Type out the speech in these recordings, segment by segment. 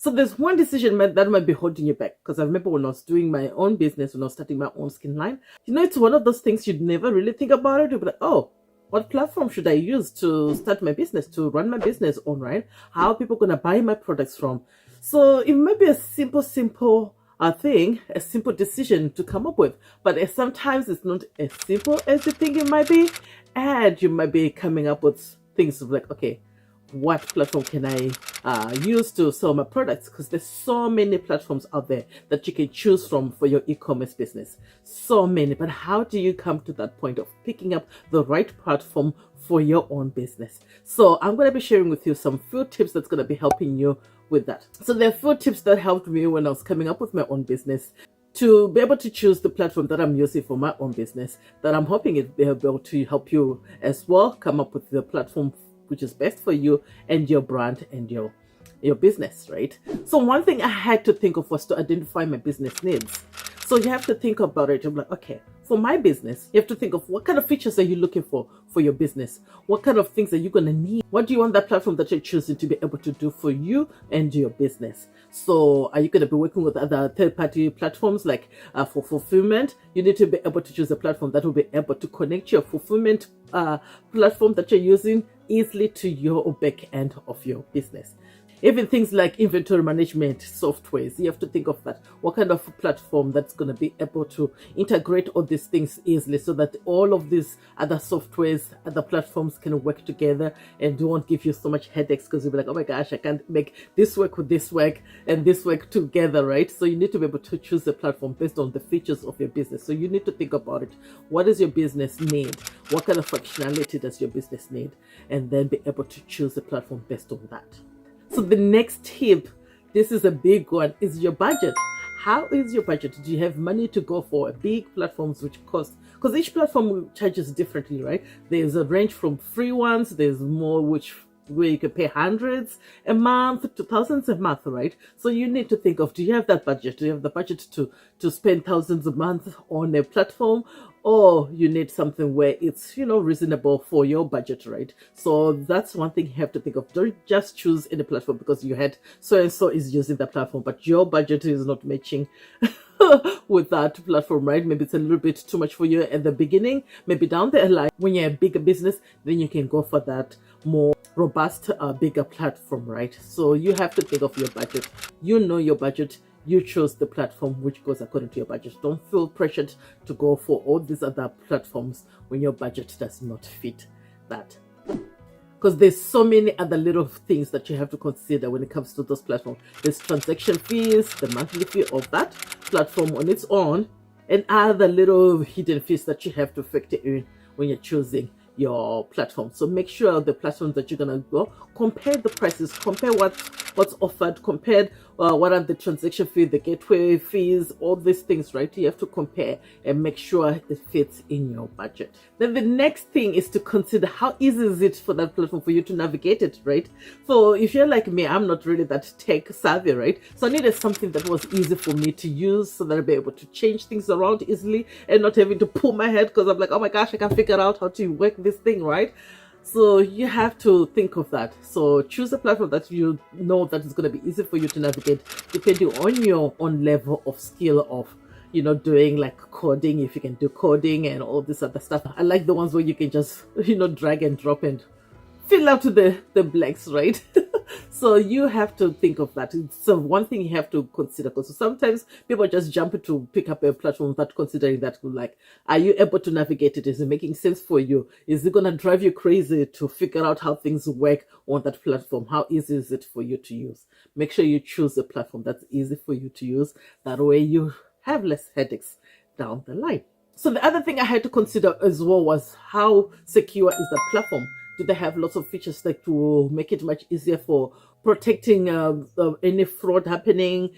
So there's one decision that might be holding you back. Because I remember when I was doing my own business, when I was starting my own skin line, it's one of those things you'd never really think about it. You'd be like, oh, what platform should I use to start my business, to run my business on, right? How are people going to buy my products from? So it might be a simple thing, a simple decision to come up with. But sometimes it's not as simple as you think it might be. And you might be coming up with things like, okay, what platform can I use to sell my products? Because there's so many platforms out there that you can choose from for your e-commerce business. So many. But how do you come to that point of picking up the right platform for your own business? So I'm going to be sharing with you some few tips that's going to be helping you with that. So there are few tips that helped me when I was coming up with my own business to be able to choose the platform that I'm using for my own business, that I'm hoping it will be able to help you as well come up with the platform which is best for you and your brand and your business, right? So one thing I had to think of was to identify my business needs. So you have to think about it. I'm like, okay, for my business, you have to think of what kind of features are you looking for your business? What kind of things are you going to need? What do you want that platform that you're choosing to be able to do for you and your business? So are you going to be working with other third-party platforms like for fulfillment? You need to be able to choose a platform that will be able to connect your fulfillment platform that you're using easily to your back end of your business. Even things like inventory management softwares, you have to think of that. What kind of platform that's going to be able to integrate all these things easily so that all of these other softwares, other platforms can work together and won't give you so much headaches because you'll be like, oh my gosh, I can't make this work with this work and this work together, right? So you need to be able to choose a platform based on the features of your business. So you need to think about it. What does your business need? What kind of functionality does your business need? And then be able to choose a platform based on that. So the next tip, this is a big one, is your budget. How is your budget? Do you have money to go for big platforms which cost? Because each platform charges differently, right? There's a range from free ones, there's more where you can pay hundreds a month to thousands a month, right? So you need to think of, do you have that budget? Do you have the budget to spend thousands a month on a platform? Or you need something where it's, reasonable for your budget, right? So that's one thing you have to think of. Don't just choose any platform because you had so-and-so is using that platform, but your budget is not matching with that platform, right? Maybe it's a little bit too much for you at the beginning. Maybe down the line, when you're a bigger business, then you can go for that more robust, bigger platform, right? So you have to think of your budget. You know your budget. You choose the platform which goes according to your budget. Don't feel pressured to go for all these other platforms when your budget does not fit that. Because there's so many other little things that you have to consider when it comes to those platforms. There's transaction fees, the monthly fee of that platform on its own, and other little hidden fees that you have to factor in when you're choosing your platform. So make sure the platforms that you're gonna go, compare the prices, compare what's offered, compare what are the transaction fees, the gateway fees, all these things, right? You have to compare and make sure it fits in your budget. Then the next thing is to consider how easy is it for that platform for you to navigate it, right? So if you're like me, I'm not really that tech savvy, right? So I needed something that was easy for me to use so that I'll be able to change things around easily and not having to pull my head because I'm like, oh my gosh, I can't figure out how to work this thing, right? So you have to think of that. So choose a platform that you know that is going to be easy for you to navigate depending on your own level of skill of doing like coding, if you can do coding and all this other stuff. I like the ones where you can just drag and drop and fill out the blanks, right? So you have to think of that. So one thing you have to consider, because sometimes people just jump to pick up a platform without considering that, like, are you able to navigate it? Is it making sense for you? Is it going to drive you crazy to figure out how things work on that platform? How easy is it for you to use? Make sure you choose a platform that's easy for you to use. That way you have less headaches down the line. So the other thing I had to consider as well was how secure is the platform? Do they have lots of features that will make it much easier for protecting any fraud happening?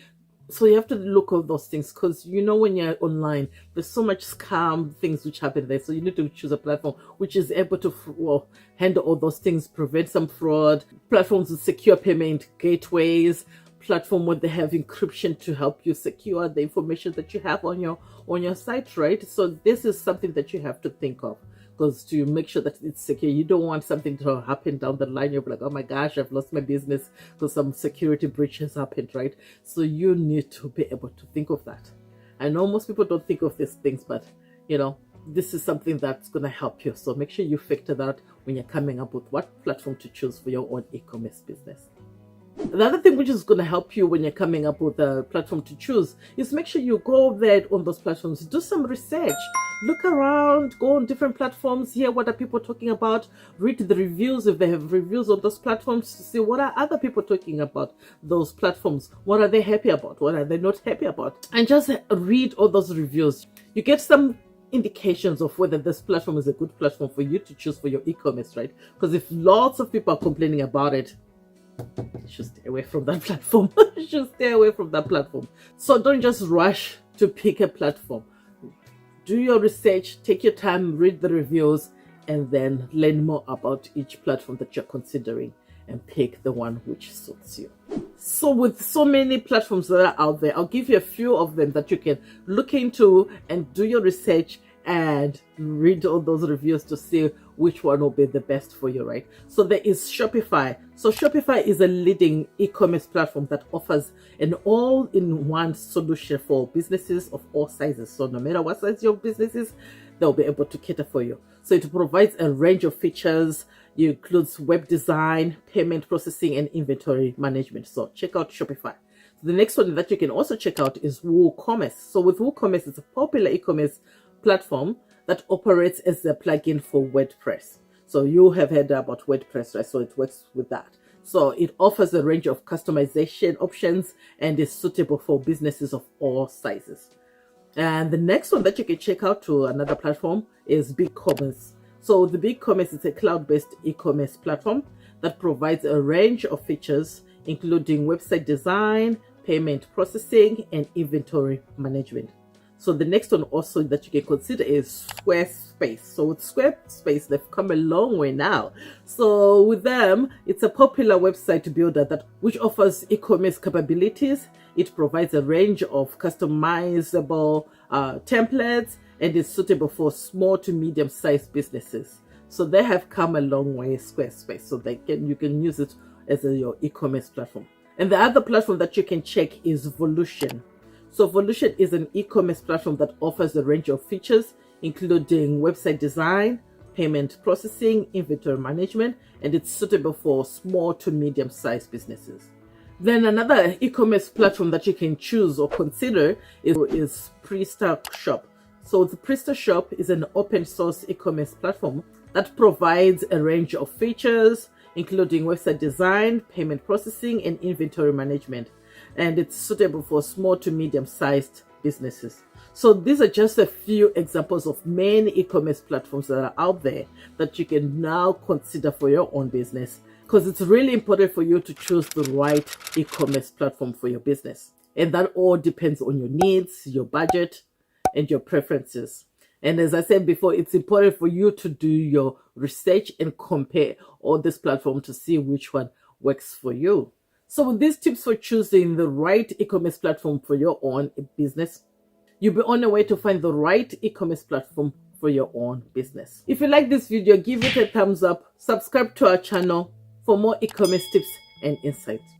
So you have to look at those things because when you're online, there's so much scam things which happen there. So you need to choose a platform which is able to handle all those things, prevent some fraud, platforms with secure payment gateways, platform where they have encryption to help you secure the information that you have on your site, right? So this is something that you have to think of. because to make sure that it's secure, you don't want something to happen down the line. You're like, oh my gosh, I've lost my business because some security breach has happened, right? So you need to be able to think of that. I know most people don't think of these things, but this is something that's going to help you. So make sure you factor that when you're coming up with what platform to choose for your own e-commerce business. The other thing which is going to help you when you're coming up with a platform to choose is make sure you go there on those platforms, do some research, look around, go on different platforms, hear what are people talking about, read the reviews if they have reviews on those platforms to see what are other people talking about those platforms, what are they happy about, what are they not happy about, and just read all those reviews. You get some indications of whether this platform is a good platform for you to choose for your e-commerce, right? Because if lots of people are complaining about it, you should stay away from that platform. You should stay away from that platform. So don't just rush to pick a platform. Do your research, take your time, read the reviews, and then learn more about each platform that you're considering and pick the one which suits you. So with so many platforms that are out there, I'll give you a few of them that you can look into and do your research and read all those reviews to see which one will be the best for you, right? So there is Shopify. So Shopify is a leading e-commerce platform that offers an all-in-one solution for businesses of all sizes. So no matter what size your business is, they'll be able to cater for you. So it provides a range of features. It includes web design, payment processing, and inventory management. So check out Shopify. The next one that you can also check out is WooCommerce. So with WooCommerce, it's a popular e-commerce platform that operates as a plugin for WordPress. So you have heard about WordPress, right? So it works with that. So it offers a range of customization options and is suitable for businesses of all sizes. And the next one that you can check out to another platform is BigCommerce. So the BigCommerce is a cloud-based e-commerce platform that provides a range of features, including website design, payment processing, and inventory management. So the next one also that you can consider is Squarespace. So with Squarespace, they've come a long way now. So with them, it's a popular website builder which offers e-commerce capabilities. It provides a range of customizable templates and is suitable for small to medium-sized businesses. So they have come a long way, Squarespace. So you can use it as your e-commerce platform. And the other platform that you can check is Volution. So Volution is an e-commerce platform that offers a range of features, including website design, payment processing, inventory management, and it's suitable for small to medium-sized businesses. Then another e-commerce platform that you can choose or consider is PrestaShop. So the PrestaShop is an open source e-commerce platform that provides a range of features, including website design, payment processing, and inventory management. And it's suitable for small to medium-sized businesses. So these are just a few examples of many e-commerce platforms that are out there that you can now consider for your own business, because it's really important for you to choose the right e-commerce platform for your business. And that all depends on your needs, your budget, and your preferences. And as I said before, it's important for you to do your research and compare all these platforms to see which one works for you. So with these tips for choosing the right e-commerce platform for your own business, you'll be on your way to find the right e-commerce platform for your own business. If you like this video, give it a thumbs up, subscribe to our channel for more e-commerce tips and insights.